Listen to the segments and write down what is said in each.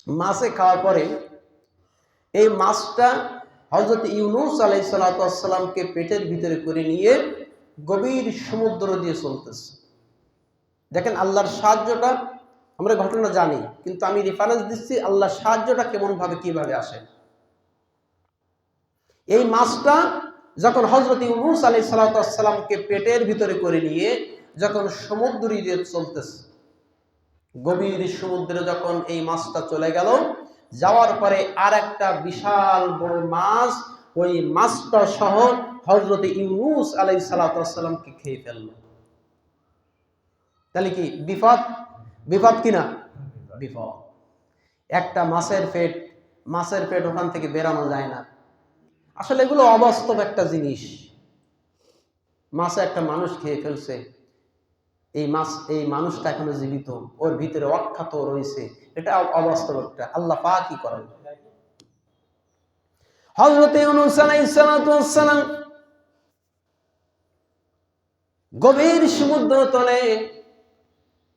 মাছে খাওয়ার পরে এই মাছটা হযরত ইউনূস আলাইহিস সালাতু ওয়াস সালামকে পেটের ভিতরে করে নিয়ে গভীর সমুদ্র দিয়ে চলতেছে। দেখেন আল্লাহর সাহায্যটা, আমরা ঘটনা জানি, কিন্তু আমি রেফারেন্স দিচ্ছি আল্লাহর সাহায্যটা কেমন ভাবে কিভাবে আসে। এই মাছটা যখন হযরত ইউনূস আলাইহিস সালাতু ওয়াস সালামকে পেটের ভিতরে করে নিয়ে যখন সমুদ্র দিয়ে চলতেছে, গভীর সমুদ্রে যখন এই মাছটা চলে গেল, যাওয়ার পরে আর একটা বিশাল বড় মাছ ওই মাছটা সহ হযরত ইউনূস আলাইহিস সালাতু ওয়াস সালামকে খেয়ে ফেলল। তাহলে কি বিপদ? বিপদ কিনা? বিপদ। একটা মাছের পেট ওখান থেকে বেরানো যায় না। আসলে এগুলো অবাস্তব একটা জিনিস। মাছে একটা মানুষ খেয়ে ফেলছে, এই মানুষটা এখনো জীবিত, ওর ভিতরে অক্ষত রয়েছে, এটা অবাস্তব একটা। আল্লাহ পাক কি করেন? হযরত ইউনূস আলাইহিস সালাতু ওয়াস সালাম গভীর সমুদ্র তলে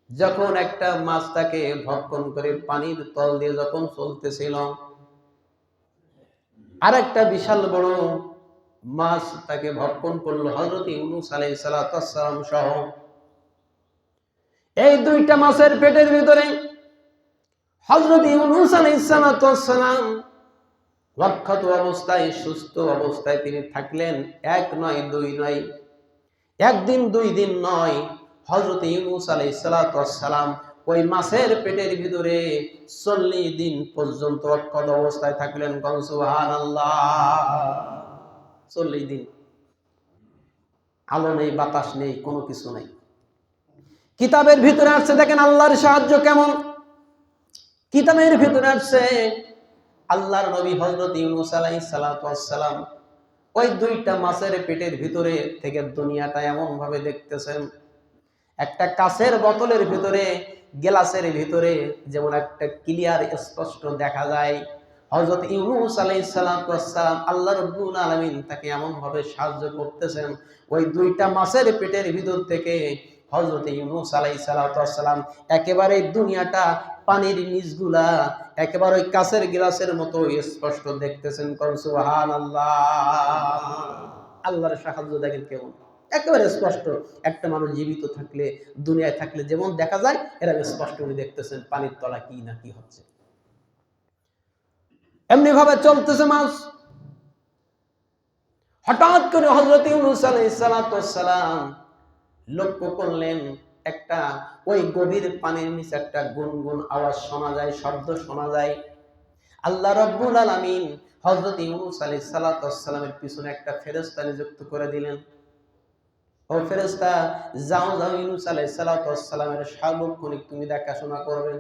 যখন একটা মাছ তাকে ভক্ষণ করে পানির তল দিয়ে যখন চলতেছিল, আর একটা বিশাল বড় মাছ তাকে ভক্ষণ করলো হযরত ইউনূস আলাইহিস সালাতু ওয়াস সালাম সহ। এই দুইটা মাছের পেটের ভিতরে হযরত ইউনূস আলাইহিস সালাতু ওয়াস সালাম অক্ষত অবস্থায়, সুস্থ অবস্থায় তিনি থাকলেন। এক নয়, দুই নয়, একদিন দুই দিন নয়, হযরত ইউনূস আলাইহিস সালাতু ওয়াস সালাম ওই মাছের পেটের ভিতরে 40 দিন পর্যন্ত অক্ষত অবস্থায় থাকলেন। সুবহানাল্লাহ। 40 দিন আলো নেই, বাতাস নেই, কোনো কিছু নেই। কিতাবের ভিতরে আসছে, দেখেন আল্লাহর সাহায্য কেমন। কিতাবের ভিতরে আসছে আল্লাহর নবী হযরত ইউনূস আলাইহিস সালাতু ওয়াস সালাম ওই দুইটা মাছের পেটের ভিতরে থেকে দুনিয়াটা এমন ভাবে দেখতেছেন, একটা কাঁচের বোতলের ভিতরে, গ্লাসের ভিতরে যেমন একটা ক্লিয়ার স্পষ্ট দেখা যায়, হযরত ইউনূস আলাইহিস সালাতু ওয়াস সালাম আল্লাহ রাব্বুল আলামিন তাকে এমন ভাবে সাহায্য করতেছেন, ওই দুইটা মাছের পেটের ভিতর থেকে হযরত ইউনূস আলাইহিস সালাতু ওয়াস সালাম একেবারে দুনিয়াটা পানির নিচগুলা একেবারে ওই কাঁচের গ্লাসের মতো স্পষ্ট দেখতেছেন। সুবহানাল্লাহ। আল্লাহর সাহায্য দেখেন কেমন, একেবারে স্পষ্ট। একটা মানুষ জীবিত থাকলে, দুনিয়ায় থাকলে যেমন দেখা যায়, এরা স্পষ্ট করে দেখতেছেন পানির তলা কি না কি হচ্ছে। এমনি ভাবে চলতেছে মাছ। হঠাৎ করে হযরত ইউনূস আলাইহিস সালাতু ওয়াস সালাম লক্ষ্য করলেন একটা ওই গভীর পানির নিচে একটা গুনগুন আওয়াজ শোনা যায়, শব্দ শোনা যায়। আল্লাহ রাব্বুল আলামিন হযরত ইউনূস আলাইহিস সালাতু ওয়াস সালামের পিছনে একটা ফেরেশতা নিযুক্ত করে দিলেন। ও ফেরেশতা, যাও যাও ইউনূস আলাইহিস সালাতু ওয়াস সালামের সার্বক্ষণিক তুমি দেখাশোনা করবেন।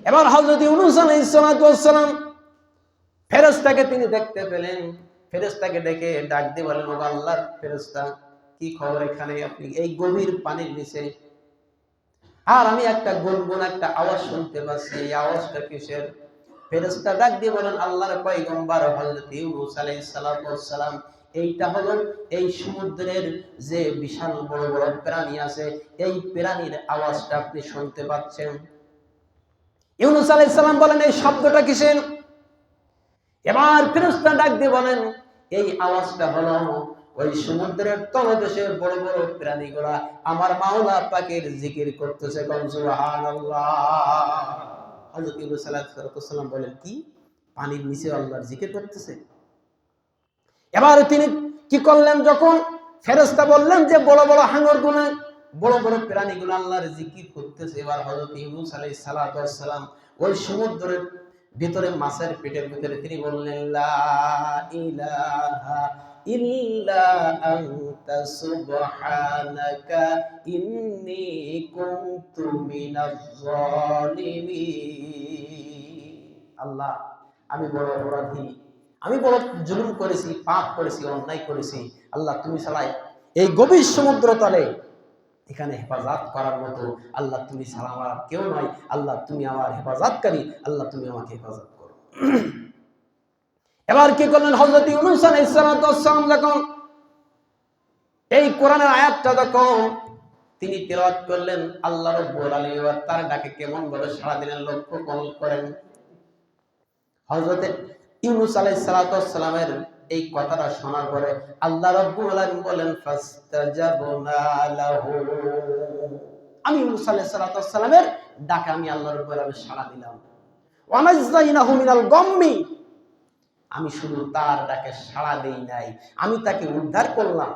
এবার হযরত ইউনূস আলাইহিস সালাতু ওয়াস সালাম ফেরেশতাকে তিনি দেখতে পেলেন। ফেরেশতাকে ডেকে ডাক দিয়ে বলেন, ও আল্লাহর ফেরেশতা, কি খবর এখানে? আপনি এই গভীর পানির নিচে, আর আমি একটা গুনগুন একটা আওয়াজ শুনতে পাচ্ছি, এই আওয়াজটা কিসের? ফেরেশতা ডাক দিয়ে বলেন, আল্লাহর পয়গম্বর হযরত ইউনূস আলাইহিস সালাতু ওয়াস সালাম, এইটা হলো এই সমুদ্রের যে বিশাল বড় বড় প্রাণী আছে, এই প্রাণীর আওয়াজটা আপনি শুনতে পাচ্ছেন। ইউনূস আলাইহিস সালাম বলেন, এই শব্দটা কিসের? এবার ফেরেশতা ডাক দিয়ে বলেন, এই আওয়াজটা হলো ওই সমুদ্রের তলদেশে বড় বড় প্রাণীগুলা আমার মাওলা পাকের জিকির করতেছে। সুবহানাল্লাহ। হযরত ইউনূস আলাইহিস সালাম বলেন, কি পানির নিচে আল্লাহর জিকির করতেছে? এবার তিনি কি করলেন, যখন ফেরেশতা বললেন যে বড় বড় হাঙরগুলো, বড় বড় প্রাণীগুলো আল্লাহর জিকির করতেছে, এবার হযরত ইউনূস আলাইহিস সালাম ওই সমুদ্রের ভিতরে মাছের পেটের ভিতরে তিনি বললেন, লা ইলাহা ইল্লা আনতা সুবহানাকা ইন্নী কুনতু মিনাজ জালিমিন। আল্লাহ, আমি বড় অপরাধী, আমি বড় জুলুম করেছি, পাপ করেছি, অন্যায় করেছি। আল্লাহ, তুমি ছাড়া এই গভীর সমুদ্র তলে এখানে হেফাজত করার মতো আল্লাহ তুমি ছাড়া আমার আর কেউ নয়। আল্লাহ, তুমি আমার হেফাজতকারী, আল্লাহ তুমি আমাকে হেফাজত করো। এবার কি করলেন হযরত ইউনূস আলাইহিস সালাম, যখন এই কোরআনের আয়াতটা যখন তিনি তেলাওয়াত করলেন, আল্লাহ রাব্বুল আলামিন তার ডাকে কেমন ভাবে সাড়া দিলেন লক্ষ্য করেন। হযরতে ইউনূস আলাইহিস সালাতু ওয়াস সালামের এই কথাটা শোনার পরে আল্লাহ রাব্বুল আলামিন বলেন, ফাস্তাজাবনা লাহু, আমি ইউনূস আলাইহিস সালাতু ওয়াস সালামের ডাকে আমি আল্লাহ রাব্বুল আলামিন সাড়া দিলাম। ওয়া নাযাইনাহু মিনাল গাম্মি, আমি শুধু তার ডাকে সাড়া দেই নাই, আমি তাকে উদ্ধার করলাম।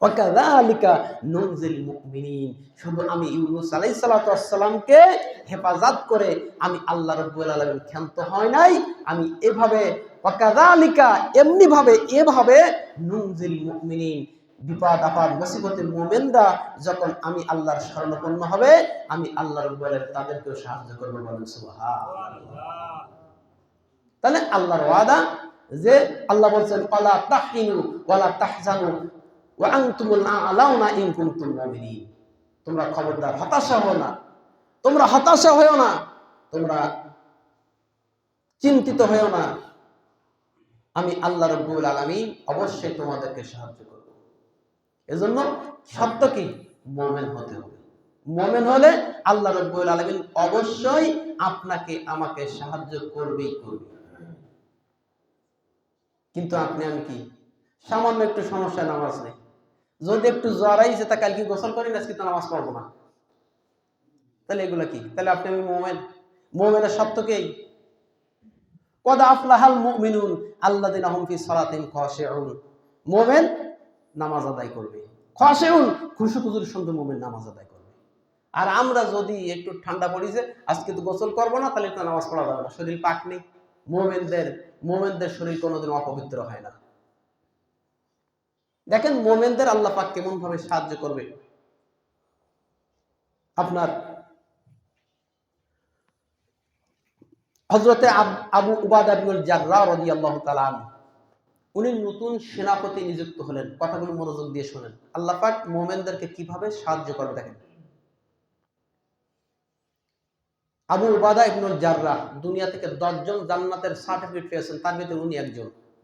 ওয়া কাযালিকা নুনজিল মুমিনিন, শুধু আমি ইউনূস আলাইহিস সালাতু ওয়াস সালামকে হেফাজত করে আমি আল্লাহ রাব্বুল আলামিন ক্ষান্ত হয় নাই, আমি এভাবে ওয়া কাযালিকা এভাবে নুনজিল মুমিনিন, বিপদ আপদ মুসিবতে মুমিনরা যখন আমি আল্লাহর শরণাপন্ন হবে, আমি আল্লাহ রাব্বুল আলামিন তাদেরকেও সাহায্য করব। বলেন সুবহানাল্লাহ। তাহলে আল্লাহর ওয়াদা যে আল্লাহ বলছেন ওয়ালা তাহিনু ওয়ালা তাহজানু ওয়া আনতুমুল আ'লাউনা ইন কুনতুম মুমিনিন, তোমরা খবরদার হতাশা হও না, তোমরা হতাশা হও না, তোমরা চিন্তিত হও না, আমি আল্লাহ রাব্বুল আলামিন অবশ্যই তোমাদেরকে সাহায্য করব। এজন্য শর্ত কি? মুমিন হতে হবে। মুমিন হলে আল্লাহ রাব্বুল আলামিন অবশ্যই আপনাকে আমাকে সাহায্য করবেই করবে। কিন্তু আপনি আমি কি সামান্য একটু সমস্যা, নামাজ নেই, যদি একটু জ্বর আইছে তা কালকে গোসল করি না, আজকে তো নামাজ পড়বো না, তাহলে এগুলা কি? তাহলে আপনি আমি মুমিন? মুমিনের শর্ত কি? কদ আফলাহাল মুমিনুন আল্লাযিনা হুম ফি সালাতিহিম খাশিউন, মুমিন নামাজ আদায় করবে, খাশিউন খুশু-খুজুর সঙ্গে মুমিন নামাজ আদায় করবে। আর আমরা যদি একটু ঠান্ডা পড়িছে, আজকে তো গোসল করবো না, তাহলে তো নামাজ পড়া যাবে না, শরীর পাক নেই। মুমিনদের শরীর কোনোদিন অপবিত্র হয় না। দেখেন মুমিনদের আল্লাহ পাক কেমন ভাবে সাহায্য করবে। আপনার হযরতে আবু উবাদা ইবনুল জাররাহ রাদিয়াল্লাহু তাআলা আনহু, উনি নতুন সেনাপতি নিযুক্ত হলেন। কথাগুলো মনোযোগ দিয়ে শুনেন, আল্লাহ পাক মুমিনদেরকে কিভাবে সাহায্য করবে দেখেন। আবু উবাদা ইবনুল জাররাহ দুনিয়া থেকে 10 জন জান্নাতের সার্টিফিকেট পেয়েছেন, তার ভিতরে উনি একজন।